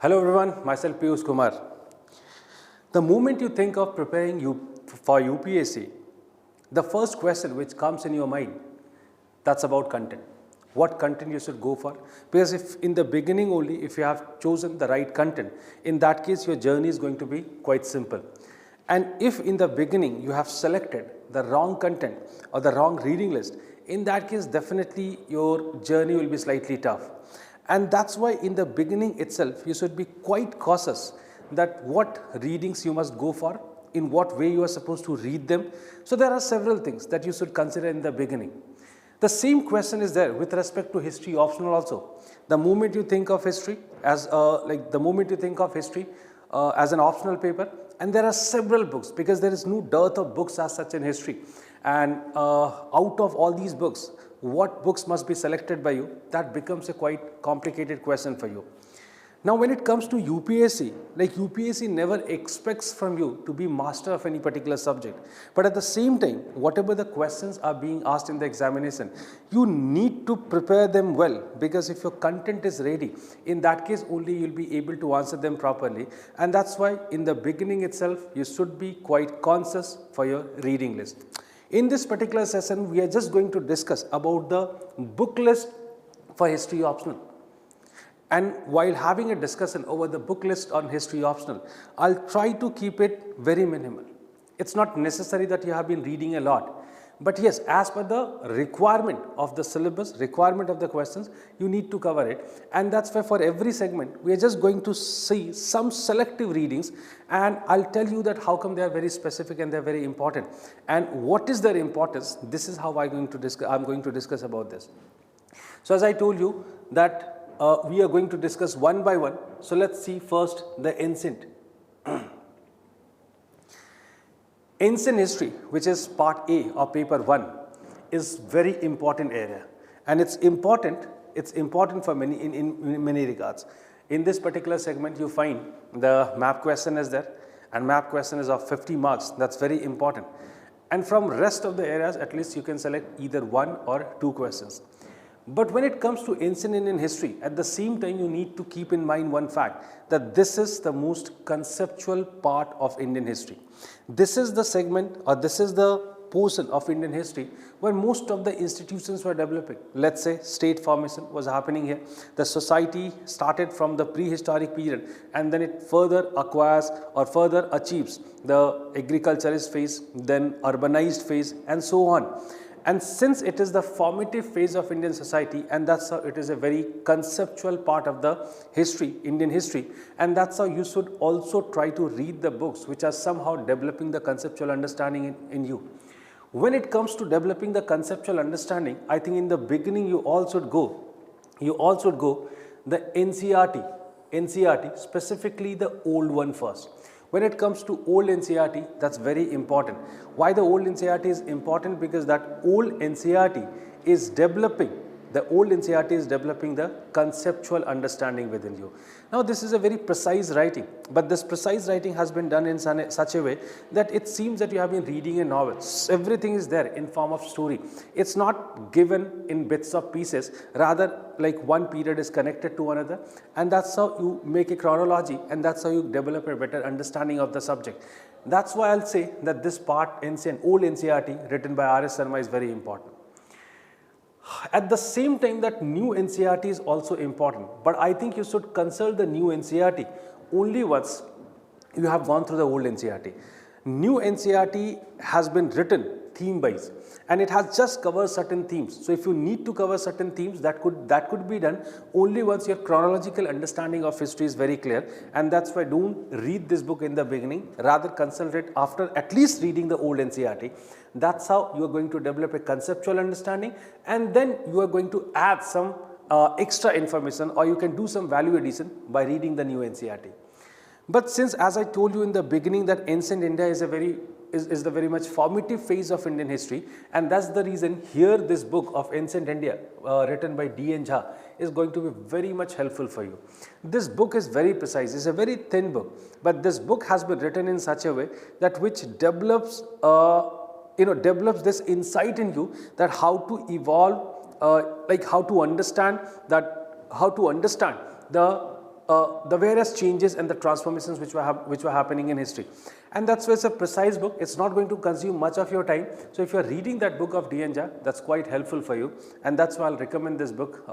Hello everyone, myself Piyush Kumar. The moment you think of preparing for UPSC, the first question which comes in your mind, that's about content. What content you should go for? Because if in the beginning only, if you have chosen the right content, in that case your journey is going to be quite simple. And if in the beginning you have selected the wrong content or the wrong reading list, in that case definitely your journey will be slightly tough. And that's why in the beginning itself you should be quite cautious that what readings you must go for, in what way you are supposed to read them. So there are several things that you should consider in the beginning. The same question is there with respect to history optional also. The moment you think of history as as an optional paper, and there are several books because there is no dearth of books as such in history. And out of all these books, what books must be selected by you? That becomes a quite complicated question for you. Now, when it comes to UPSC, like UPSC never expects from you to be master of any particular subject. But at the same time, whatever the questions are being asked in the examination, you need to prepare them well, because if your content is ready, in that case only you'll be able to answer them properly. And that's why in the beginning itself, you should be quite conscious for your reading list. In this particular session, we are just going to discuss about the book list for history optional. And while having a discussion over the book list on history optional, I'll try to keep it very minimal. It's not necessary that you have been reading a lot. But yes, as per the requirement of the syllabus, requirement of the questions, you need to cover it. And that's why for every segment, we are just going to see some selective readings. And I'll tell you that how come they are very specific and they're very important. And what is their importance? This is how I'm going to discuss about this. So as I told you that we are going to discuss one by one. So let's see first the ancient. Ancient history, which is part A of paper 1, is very important area, and it's important for many in many regards. In this particular segment, you find the map question is there, and map question is of 50 marks. That's very important. And from rest of the areas, at least you can select either 1 or 2 questions. But when it comes to ancient Indian history, at the same time you need to keep in mind one fact, that this is the most conceptual part of Indian history. This is the segment, or this is the portion of Indian history where most of the institutions were developing. Let's say state formation was happening here. The society started from the prehistoric period, and then it further acquires or further achieves the agriculturist phase, then urbanized phase, and so on. And since it is the formative phase of Indian society, and that's how it is a very conceptual part of the history, Indian history, and that's how you should also try to read the books which are somehow developing the conceptual understanding in you. When it comes to developing the conceptual understanding, I think in the beginning you all should go the NCERT, specifically the old one first. When it comes to old NCERT, that's very important. Why the old NCERT is important? Because that old NCERT is developing the conceptual understanding within you. Now this is a very precise writing, but this precise writing has been done in such a way that it seems that you have been reading a novel. Everything is there in form of story. It's not given in bits of pieces, rather like one period is connected to another, and that's how you make a chronology, and that's how you develop a better understanding of the subject. That's why I'll say that this part, old NCERT written by R.S. Sharma, is very important. At the same time, that new NCERT is also important, but I think you should consult the new NCERT only once you have gone through the old NCERT. New NCERT has been written theme-wise, and it has just covered certain themes. So if you need to cover certain themes, that could be done only once your chronological understanding of history is very clear. And that's why don't read this book in the beginning, rather consult it after at least reading the old NCERT. That's how you are going to develop a conceptual understanding, and then you are going to add some extra information, or you can do some value addition by reading the new NCERT. But since, as I told you in the beginning, that ancient India is the very much formative phase of Indian history, and that's the reason here this book of Ancient India written by D.N. Jha is going to be very much helpful for you. This book is very precise. It's a very thin book, but this book has been written in such a way that which develops this insight in you, that how to evolve, how to understand the the various changes and the transformations which were happening in history. And that's why it's a precise book. It's not going to consume much of your time. So if you're reading that book of D. N. Jha, that's quite helpful for you. And that's why I'll recommend this book.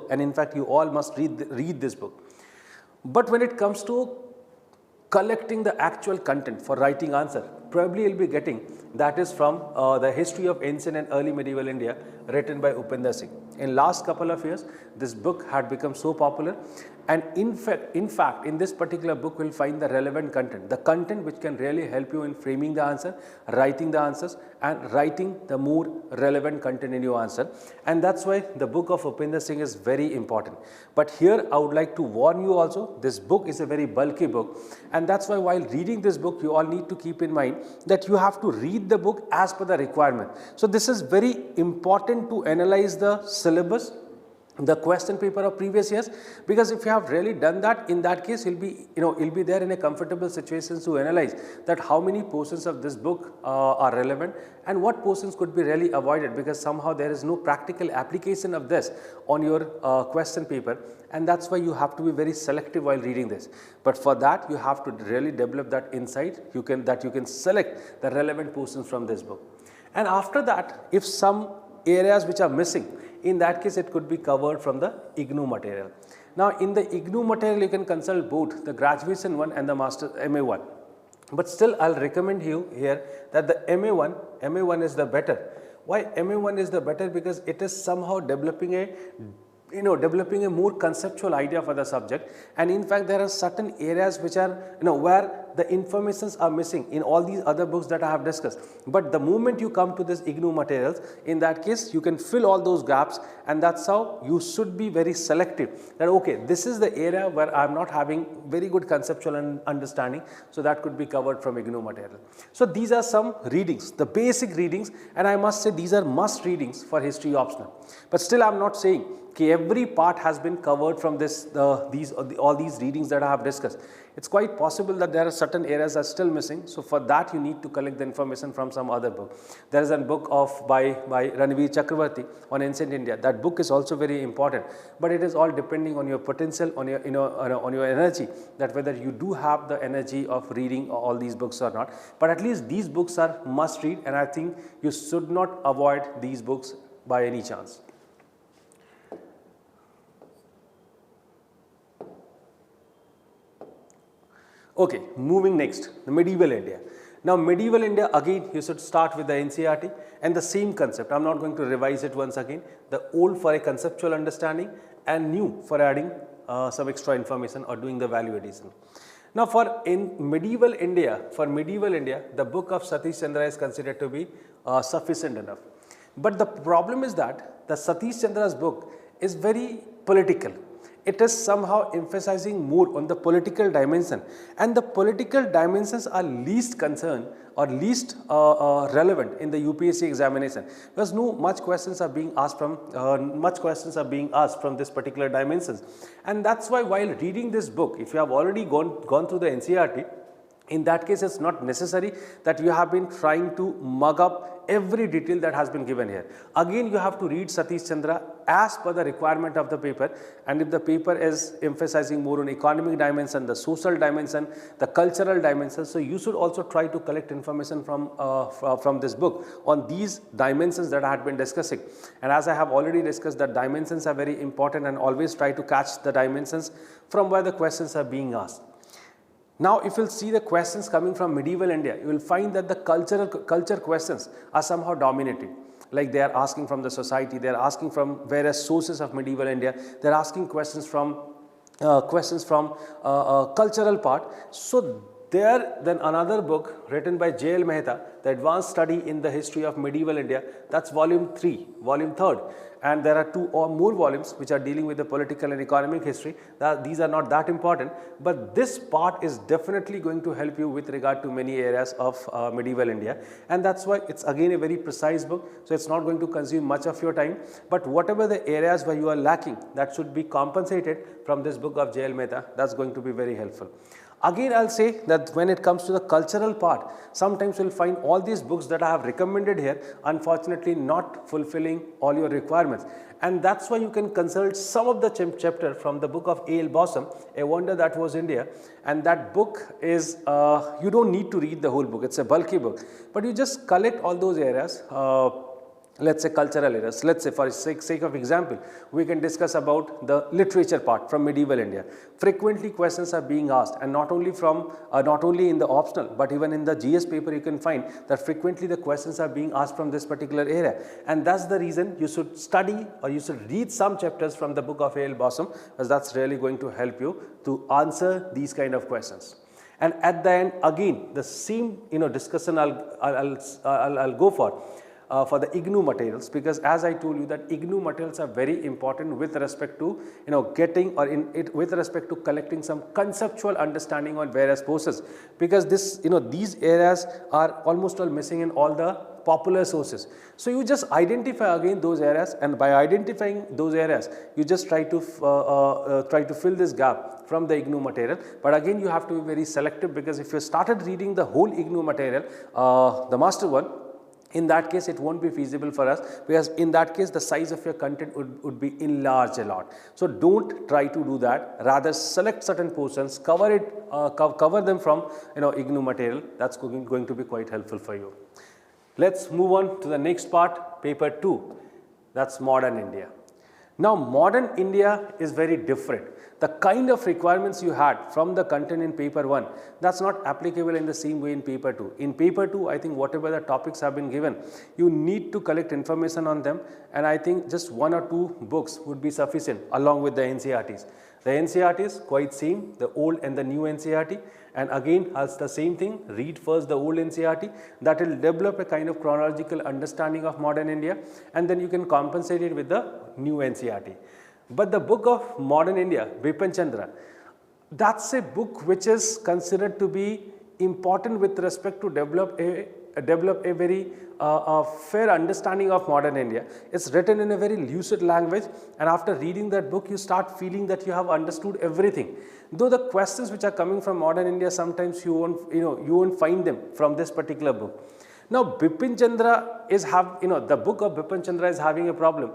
And in fact, you all must read this book. But when it comes to collecting the actual content for writing answer, probably you'll be getting that is from the history of ancient and early medieval India, written by Upinder Singh. In last couple of years, this book had become so popular, and in fact, in this particular book, we'll find the relevant content, the content which can really help you in framing the answer, writing the answers, and writing the more relevant content in your answer. And that's why the book of Upinder Singh is very important. But here, I would like to warn you also, this book is a very bulky book, and that's why while reading this book, you all need to keep in mind that you have to read the book as per the requirement. So this is very important to analyze the syllabus, the question paper of previous years, because if you have really done that, in that case you'll be there in a comfortable situation to analyze that how many portions of this book are relevant and what portions could be really avoided, because somehow there is no practical application of this on your question paper, and that's why you have to be very selective while reading this. But for that, you have to really develop that insight, you can select the relevant portions from this book. And after that, if some areas which are missing, in that case it could be covered from the IGNOU material. Now in the IGNOU material, you can consult both the graduation one and the master MA one. But still I'll recommend you here that the MA1 is the better. Why MA1 is the better? Because it is somehow developing a more conceptual idea for the subject, and in fact there are certain areas which are where the informations are missing in all these other books that I have discussed. But the moment you come to this IGNOU materials, in that case you can fill all those gaps, and that's how you should be very selective, that okay, this is the area where I am not having very good conceptual understanding, so that could be covered from IGNOU material. So these are some readings, the basic readings, and I must say these are must readings for history optional. But still I am not saying every part has been covered from all these readings that I have discussed. It's quite possible that there are certain areas that are still missing. So for that, you need to collect the information from some other book. There is a book by Ranveer Chakravarti on ancient India. That book is also very important, but it is all depending on your potential, on your energy, that whether you do have the energy of reading all these books or not. But at least these books are must read, and I think you should not avoid these books by any chance. Okay, moving next, the medieval India. Now medieval India, again you should start with the NCERT and the same concept. I am not going to revise it once again. The old for a conceptual understanding and new for adding some extra information or doing the value addition. Now in medieval India, the book of Satish Chandra is considered to be sufficient enough. But the problem is that the Satish Chandra's book is very political. It is somehow emphasizing more on the political dimension, and the political dimensions are least concerned or least relevant in the UPSC examination, because much questions are being asked from this particular dimensions. And that's why while reading this book, if you have already gone through the NCERT, in that case, it's not necessary that you have been trying to mug up every detail that has been given here. Again, you have to read Satish Chandra as per the requirement of the paper, and if the paper is emphasizing more on economic dimension, the social dimension, the cultural dimension, so you should also try to collect information from this book on these dimensions that I had been discussing. And as I have already discussed, that dimensions are very important, and always try to catch the dimensions from where the questions are being asked. Now, if you will see the questions coming from medieval India, you will find that the culture questions are somehow dominating. Like they are asking from the society, they are asking from various sources of medieval India, they are asking questions from cultural part. So then another book written by J.L. Mehta, The Advanced Study in the History of Medieval India, that's volume 3, volume 3rd. And there are 2 or more volumes which are dealing with the political and economic history. These are not that important, but this part is definitely going to help you with regard to many areas of medieval India. And that's why it's again a very precise book, so it's not going to consume much of your time. But whatever the areas where you are lacking, that should be compensated from this book of J.L. Mehta. That's going to be very helpful. Again, I'll say that when it comes to the cultural part, sometimes you'll find all these books that I have recommended here, unfortunately not fulfilling all your requirements. And that's why you can consult some of the chapter from the book of A.L. Bossum, A Wonder That Was India. And that book is, you don't need to read the whole book, it's a bulky book, but you just collect all those areas. Let's say cultural areas. Let's say for sake of example, we can discuss about the literature part from medieval India. Frequently questions are being asked, and not only in the optional, but even in the GS paper you can find that frequently the questions are being asked from this particular area. And that's the reason you should study or you should read some chapters from the book of A.L. Bossum, because that's really going to help you to answer these kind of questions. And at the end, again, the same discussion I'll go for the IGNOU materials, because as I told you that IGNOU materials are very important with respect to getting or with respect to collecting some conceptual understanding on various courses, because these areas are almost all missing in all the popular sources. So you just identify again those areas, and by identifying those areas you just try to fill this gap from the IGNOU material. But again, you have to be very selective, because if you started reading the whole IGNOU material, the master one, in that case it won't be feasible for us, because in that case the size of your content would be enlarged a lot. So don't try to do that, rather select certain portions, cover them from IGNOU material. That's going to be quite helpful for you. Let's move on to the next part, paper 2, that's modern India. Now modern India is very different. The kind of requirements you had from the content in paper 1, that's not applicable in the same way in paper 2. In paper 2, I think whatever the topics have been given, you need to collect information on them, and I think just 1 or 2 books would be sufficient along with the NCERTs. The NCERTs quite same, the old and the new NCERT, and again as the same thing, read first the old NCERT, that will develop a kind of chronological understanding of modern India, and then you can compensate it with the new NCERT. But the book of modern India, Bipin Chandra, that's a book which is considered to be important with respect to develop a very fair understanding of modern India. It's written in a very lucid language, and after reading that book you start feeling that you have understood everything. Though the questions which are coming from modern India, sometimes you won't find them from this particular book. Now Bipin Chandra the book of Bipin Chandra is having a problem.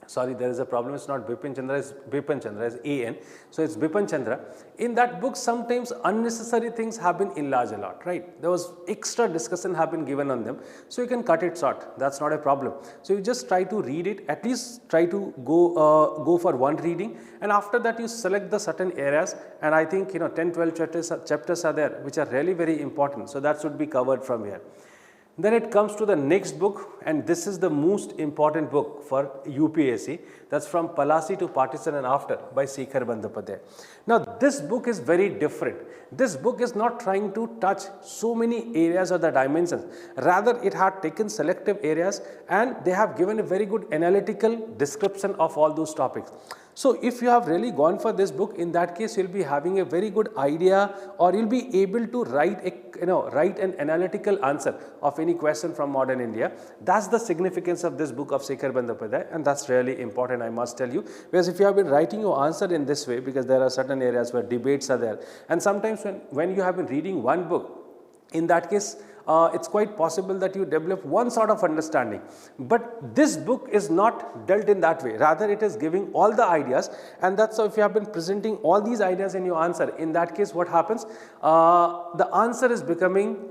Sorry, there is a problem. It's not Bipin Chandra, it's Bipin Chandra, it's AN. So it's Bipin Chandra. In that book, sometimes unnecessary things have been enlarged a lot, right? There was extra discussion have been given on them. So you can cut it short. That's not a problem. So you just try to read it, at least try to go for one reading, and after that you select the certain areas, and I think 10-12 chapters are there which are really very important. So that should be covered from here. Then it comes to the next book, and this is the most important book for UPSC. That's from Palasi to Partition and After by Shekhar Bandyopadhyay. Now this book is very different. This book is not trying to touch so many areas or the dimensions. Rather, it had taken selective areas and they have given a very good analytical description of all those topics. So if you have really gone for this book, in that case you'll be having a very good idea, or you'll be able to write an analytical answer of any question from modern India. That's the significance of this book of Shekhar Bandyopadhyay, and that's really important, I must tell you, because if you have been writing your answer in this way, because there are certain areas where debates are there, and sometimes when you have been reading one book, in that case it's quite possible that you develop one sort of understanding. But this book is not dealt in that way. Rather, it is giving all the ideas, and that's how if you have been presenting all these ideas in your answer, in that case what happens? The answer is becoming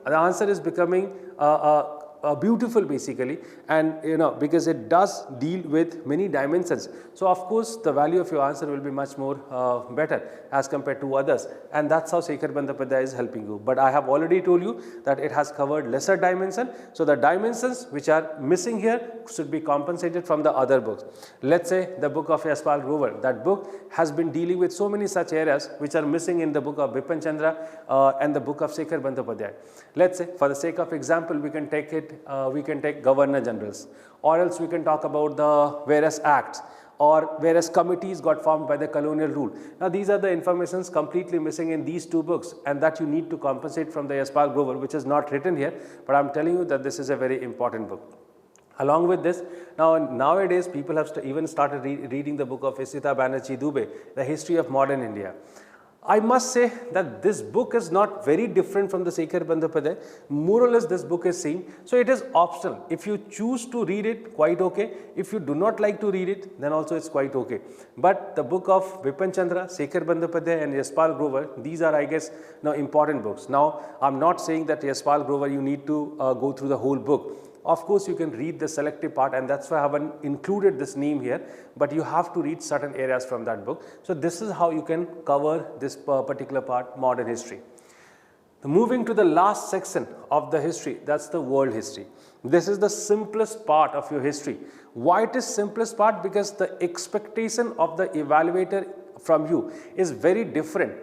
beautiful basically, and because it does deal with many dimensions. So of course the value of your answer will be much more better as compared to others, and that's how Shekhar Bandyopadhyay is helping you. But I have already told you that it has covered lesser dimension, so the dimensions which are missing here should be compensated from the other books. Let's say the book of Yashpal Grover, that book has been dealing with so many such areas which are missing in the book of Bipin Chandra and the book of Shekhar Bandyopadhyay. Let's say for the sake of example we can take Governor Generals, or else we can talk about the various acts or various committees got formed by the colonial rule. Now these are the informations completely missing in these two books, and that you need to compensate from the Yashpal Grover, which is not written here, but I am telling you that this is a very important book. Along with this, nowadays people have even started reading the book of Isita Banerjee Dubey, The History of Modern India. I must say that this book is not very different from the Sekhar Bandyopadhyay. More or less this book is same. So it is optional. If you choose to read it, quite okay. If you do not like to read it, then also it's quite okay. But the book of Bipin Chandra, Sekhar Bandyopadhyay and Yashpal Grover, these are, I guess, now important books. Now, I'm not saying that Yashpal Grover you need to go through the whole book. Of course, you can read the selective part, and that's why I haven't included this name here, but you have to read certain areas from that book. So this is how you can cover this particular part, modern history. Moving to the last section of the history, that's the world history. This is the simplest part of your history. Why it is simplest part? Because the expectation of the evaluator from you is very different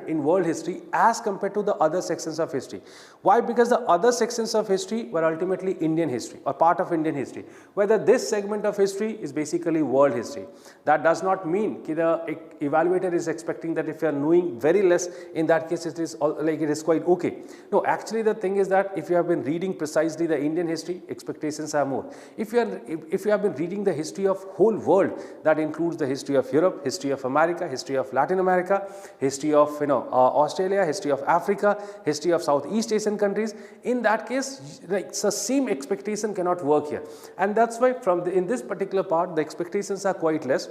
in world history as compared to the other sections of history. Why? Because the other sections of history were ultimately Indian history or part of Indian history, whether this segment of history is basically world history. That does not mean that the evaluator is expecting that if you are knowing very less, in that case it is like it is quite okay. No, actually the thing is that if you have been reading precisely the Indian history, expectations are more. If you have been reading the history of whole world, that includes the history of Europe, history of America, history of Latin America, history of Australia, history of Africa, history of Southeast Asian countries, in that case like the same expectation cannot work here, and that's why in this particular part the expectations are quite less.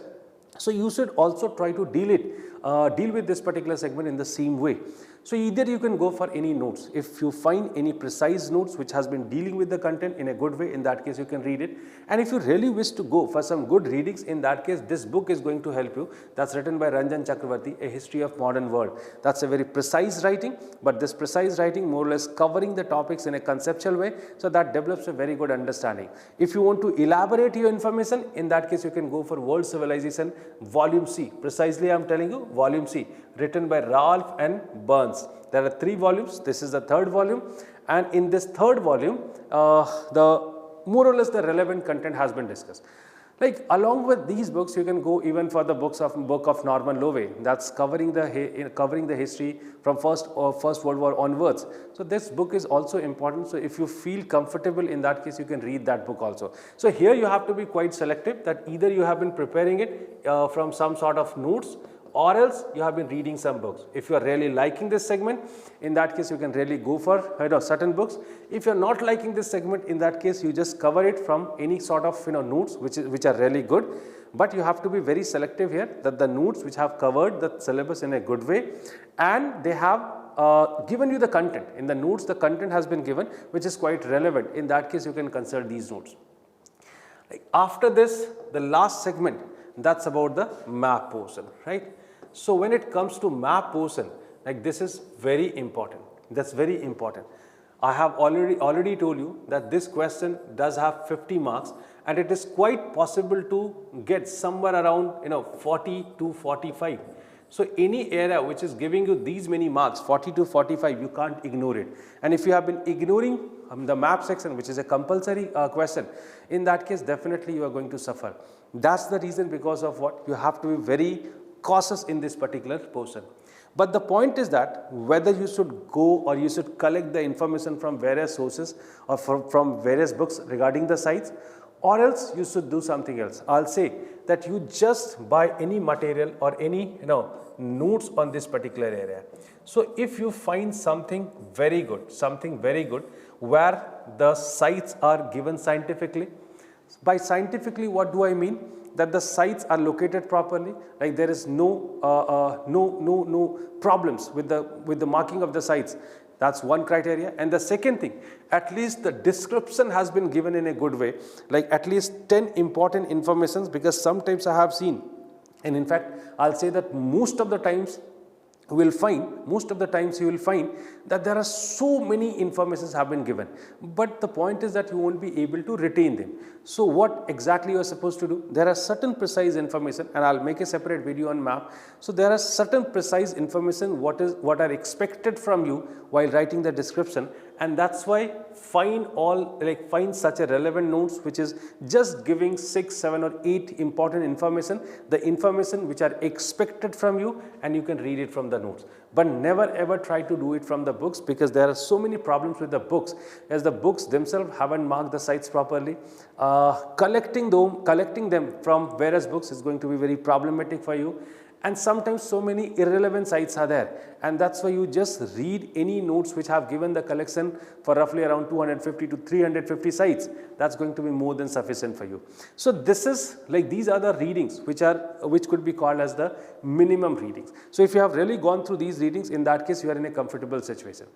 So you should also try to deal with this particular segment in the same way. So either you can go for any notes. If you find any precise notes which has been dealing with the content in a good way, in that case you can read it. And if you really wish to go for some good readings, in that case this book is going to help you. That's written by Ranjan Chakravarti, A History of Modern World. That's a very precise writing, but this precise writing more or less covering the topics in a conceptual way, so that develops a very good understanding. If you want to elaborate your information, in that case you can go for World Civilization Volume C. Precisely I am telling you, Volume C, written by Ralph and Burns. There are 3 volumes. This is the 3rd volume, and in this 3rd volume, more or less the relevant content has been discussed. Like along with these books, you can go even for the book of Norman Lowe. That's covering the history from First World War onwards. So this book is also important. So if you feel comfortable, in that case, you can read that book also. So here you have to be quite selective, that either you have been preparing it from some sort of notes, or else you have been reading some books. If you are really liking this segment, in that case you can really go for certain books. If you are not liking this segment, in that case you just cover it from any sort of notes which are really good. But you have to be very selective here, that the notes which have covered the syllabus in a good way, and they have given you the content. In the notes the content has been given which is quite relevant. In that case you can consider these notes. After this, the last segment, that's about the map portion, right? So when it comes to map portion, like this is very important. That's very important. I have already told you that this question does have 50 marks, and it is quite possible to get somewhere around 40 to 45. So any area which is giving you these many marks, 40 to 45, you can't ignore it. And if you have been ignoring the map section, which is a compulsory question, in that case definitely you are going to suffer. That's the reason because of what you have to be very cautious in this particular portion. But the point is that whether you should go or you should collect the information from various sources or from various books regarding the sites, or else you should do something else. I'll say that you just buy any material or any notes on this particular area. So if you find something very good where the sites are given scientifically. By scientifically, what do I mean? That the sites are located properly, like there is no problems with the marking of the sites. That's one criteria. And the second thing, at least the description has been given in a good way, like at least 10 important informations, because sometimes I have seen, and in fact I'll say that most of the times you will find that there are so many informations have been given, but the point is that you won't be able to retain them. So what exactly you are supposed to do? There are certain precise information, and I'll make a separate video on map. So there are certain precise information what are expected from you while writing the description, and that's why find such a relevant notes which is just giving 6, 7 or 8 important information, the information which are expected from you, and you can read it from the notes. But never ever try to do it from the books, because there are so many problems with the books, as the books themselves haven't marked the sites properly. Collecting them from various books is going to be very problematic for you. and sometimes so many irrelevant sites are there, and that's why you just read any notes which have given the collection for roughly around 250 to 350 sites. That's going to be more than sufficient for you. So this is like, these are the readings which could be called as the minimum readings. So if you have really gone through these readings, in that case you are in a comfortable situation.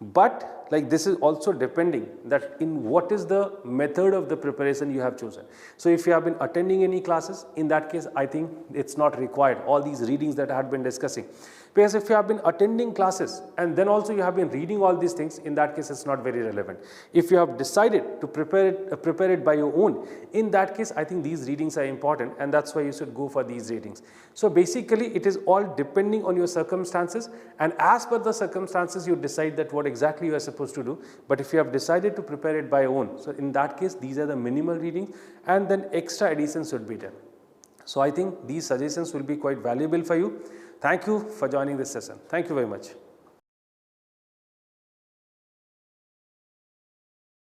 But like, this is also depending that in what is the method of the preparation you have chosen. So if you have been attending any classes, in that case I think it's not required, all these readings that I had been discussing. Because if you have been attending classes and then also you have been reading all these things, in that case it's not very relevant. If you have decided to prepare it by your own, in that case I think these readings are important, and that's why you should go for these readings. So basically it is all depending on your circumstances, and as per the circumstances you decide that what exactly you are supposed to do. But if you have decided to prepare it by your own, so in that case these are the minimal readings, and then extra additions should be done. So I think these suggestions will be quite valuable for you. Thank you for joining this session. Thank you very much.